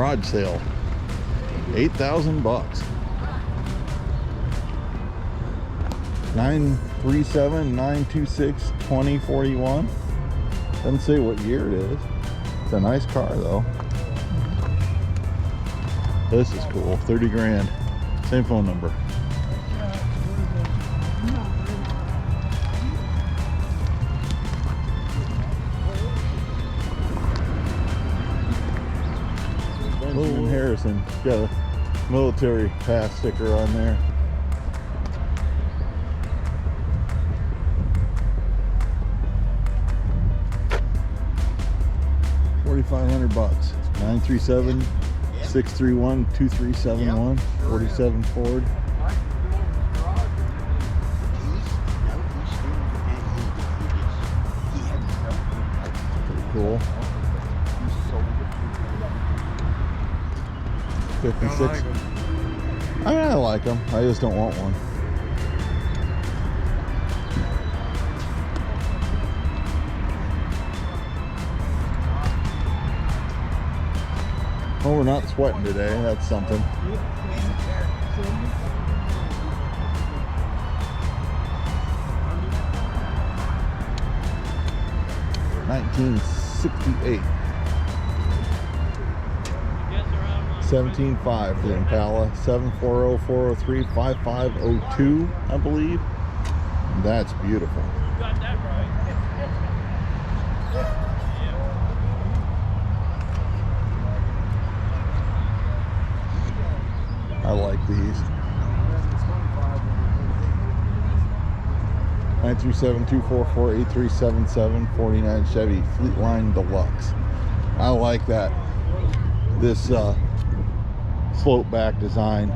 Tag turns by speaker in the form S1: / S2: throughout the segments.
S1: Garage sale. 8,000 bucks. 937-926-2041. Doesn't say what year it is. It's a nice car though. This is cool. 30 grand. Same phone number. Benjamin Harrison. Got a military pass sticker on there. $4,500. 937-631-2371. 47 Ford. Pretty cool. 56. I mean, I like them. I just don't want one. Oh, we're not sweating today. That's something. $1968. 17.5 for the Impala. 740-403-5502, I believe. That's beautiful.
S2: You got that right.
S1: I like these. 937-244-8377. 49 Chevy Fleetline Deluxe. I like that. This slope back design.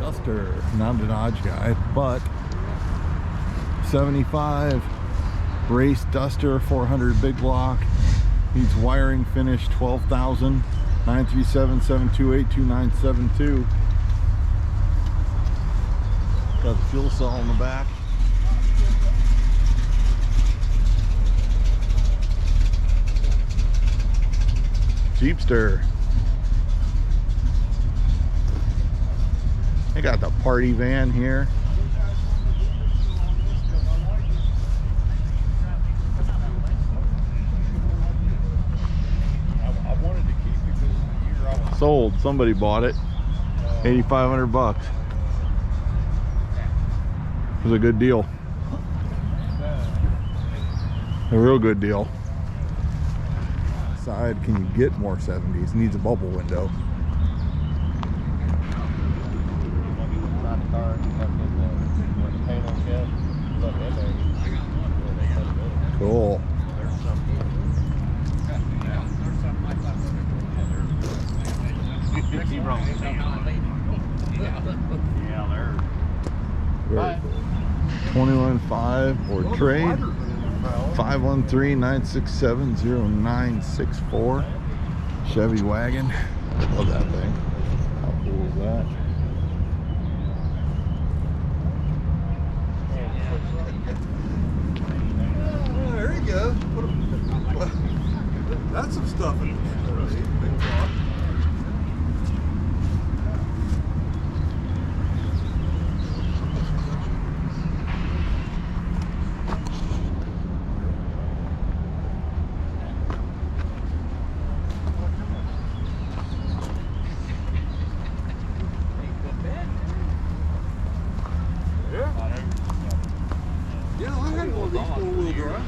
S1: Duster, not a Dodge guy, but 75 race Duster, 400 big block. Needs wiring finish. 12,000. 937-728-2972. Got the fuel cell in the back. Jeepster. They got the party van here. Sold. Somebody bought it. 8,500 bucks. It was a good deal. A real good deal. Side, can you get more 70s? Needs a bubble window. Cool. Very cool. 21.5 or trade. 513-967-0964. Chevy wagon. Love that thing. How cool is that?
S3: Well, there you go. That's some stuff in it. Big block. Yeah, I had one of these four-wheel drive.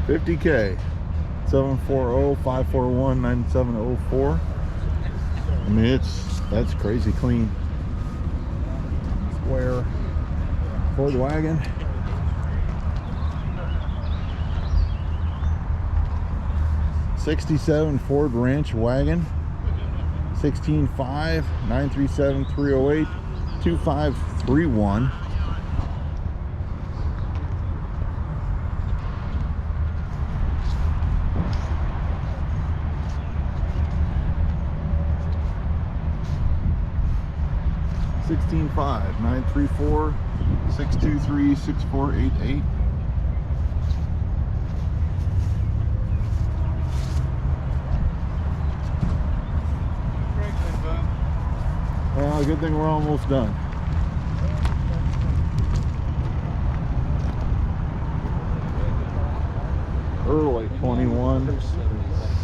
S1: 50K. 740-541-9704. I mean, that's crazy clean. Square Ford wagon. '67 Ford Ranch wagon. 16.5 937-308-2531. 16.5 934 623 6488. Well, good thing we're almost done. Early 21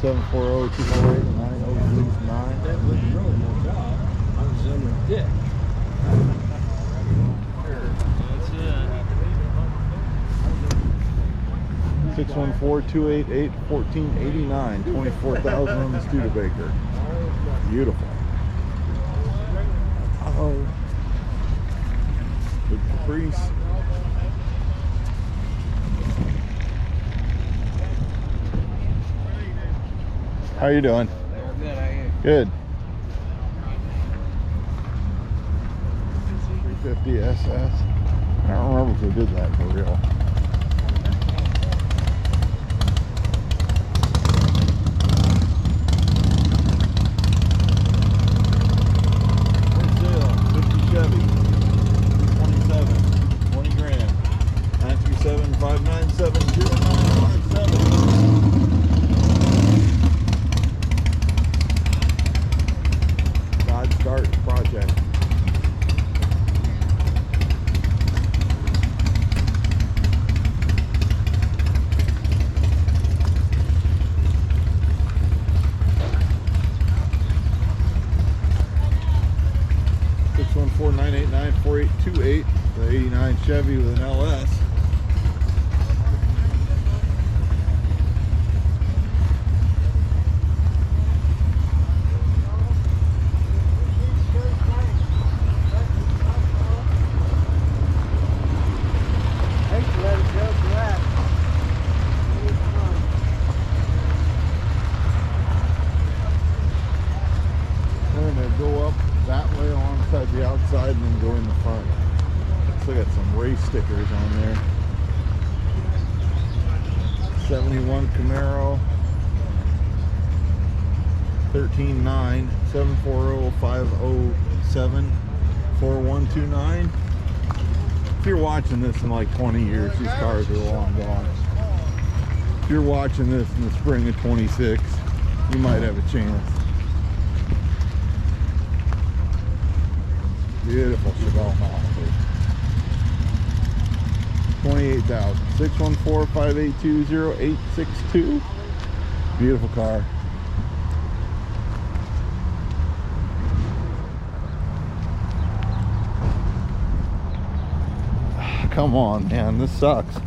S1: 740 248 9039.
S2: That was really no job. I was in the dick. That's it.
S1: 614-288-1489. 24,000 on the Studebaker. Beautiful. Oh, big Caprice. How you doing?
S2: Good, I am.
S1: Good. 350 SS. I don't remember if we did that for real. Chevy, 27, 20 grand, 937-597-0957. God Start Project. One 989-4828, the 89 Chevy with an LS. We're going to go up that way alongside the outside and then go in the front. So I got some race stickers on there. 71 Camaro, 13.9 740-507-4129. If you're watching this in like 20 years, these cars are long gone. If you're watching this in the spring of 26, you might have a chance. Beautiful Chevelle Malibu. 28,000. 614-582-0862. Beautiful car. Come on, man. This sucks.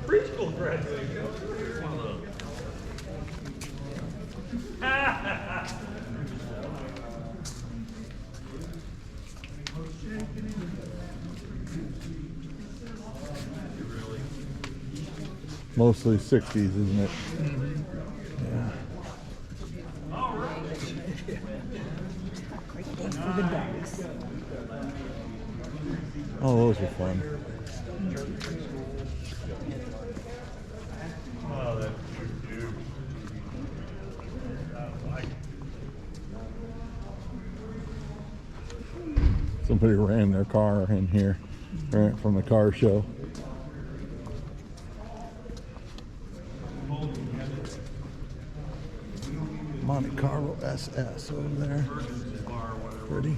S4: Preschool graduate.
S1: Mostly 60s, isn't it? Yeah.
S5: Great day for the dogs.
S1: Oh, those are fun.
S4: Oh, that's cute.
S1: Somebody ran their car in here, right from the car show. Monte Carlo SS over there. Pretty.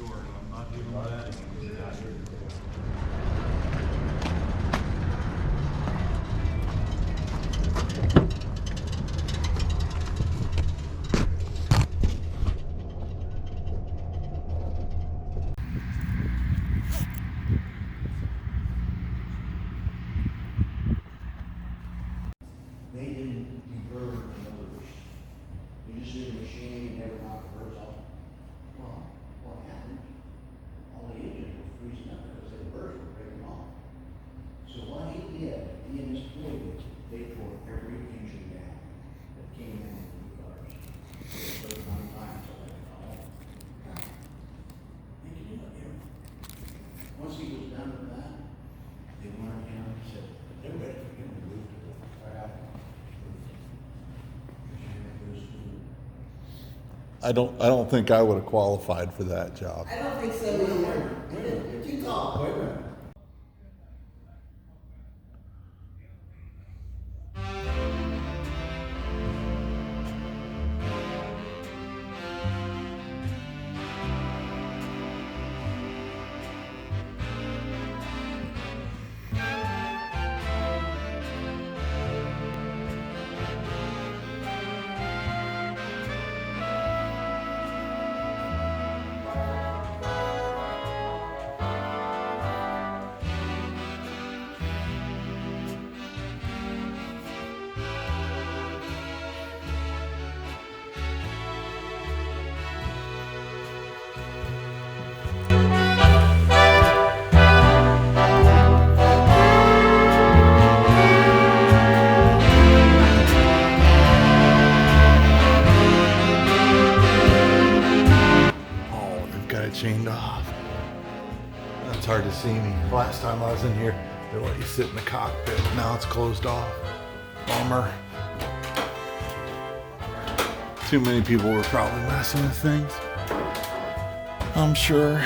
S1: I don't think I would have qualified for that job.
S5: I don't think so either. You're too tall. Wait a minute.
S1: Chained off. It's hard to see me. Last time I was in here, they let you sit in the cockpit. Now it's closed off. Bummer. Too many people were probably messing with things, I'm sure.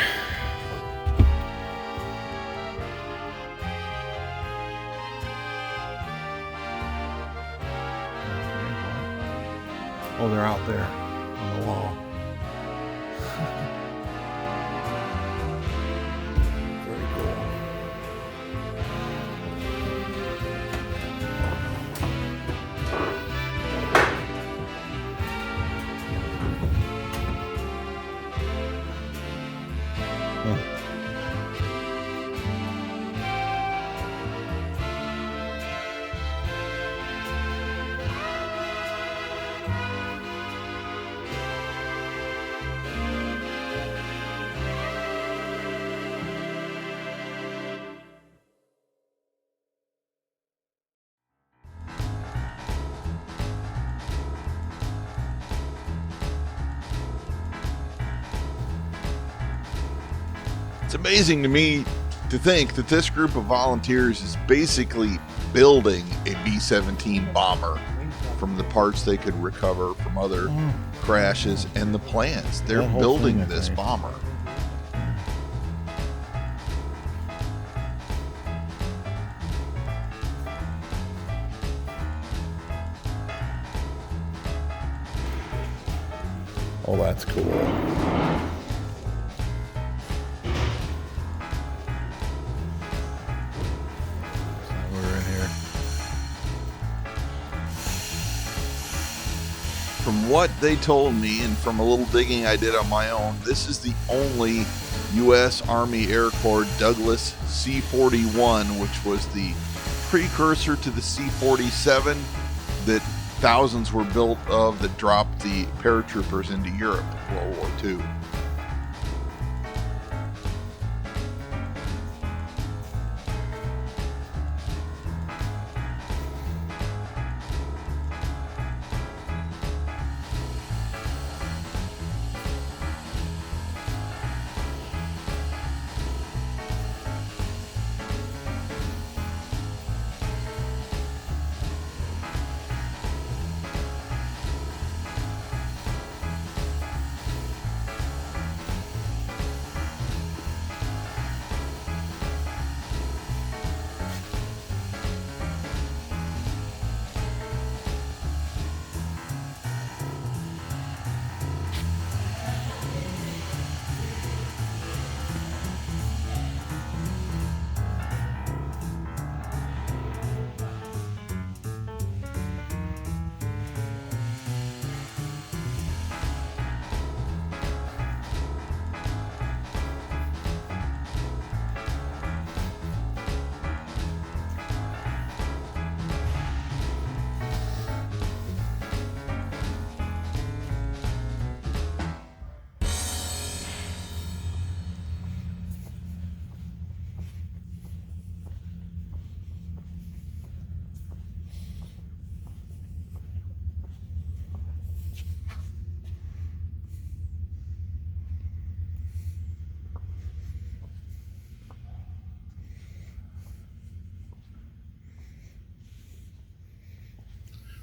S1: Oh, they're out there on the wall. Very cool. It's amazing to me to think that this group of volunteers is basically building a B-17 bomber from the parts they could recover from other crashes and the plans. They're building this bomber. Oh, that's cool. From what they told me and from a little digging I did on my own, this is the only U.S. Army Air Corps Douglas C-41, which was the precursor to the C-47 that thousands were built of that dropped the paratroopers into Europe in World War II.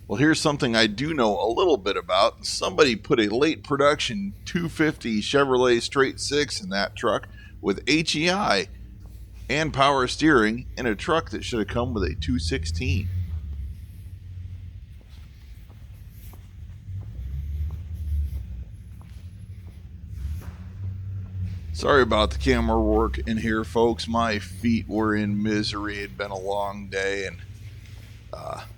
S1: Well, here's something I do know a little bit about. Somebody put a late production 250 Chevrolet straight six in that truck with HEI and power steering in a truck that should have come with a 216. Sorry about the camera work in here, folks. My feet were in misery. It had been a long day, and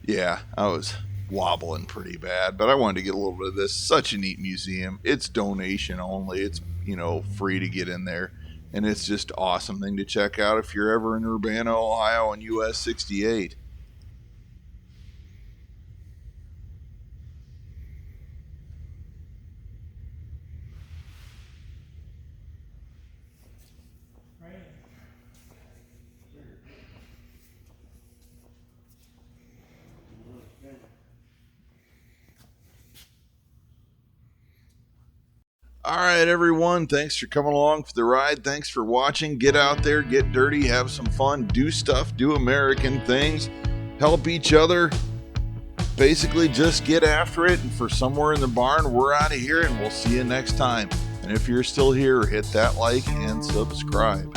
S1: yeah, I was wobbling pretty bad. But I wanted to get a little bit of this. Such a neat museum. It's donation only. It's, free to get in there. And it's just an awesome thing to check out if you're ever in Urbana, Ohio on US 68. All right, everyone. Thanks for coming along for the ride. Thanks for watching. Get out there, get dirty, have some fun, do stuff, do American things, help each other. Basically, just get after it. And for Somewhere in the Barn, we're out of here, and we'll see you next time. And if you're still here, hit that like and subscribe.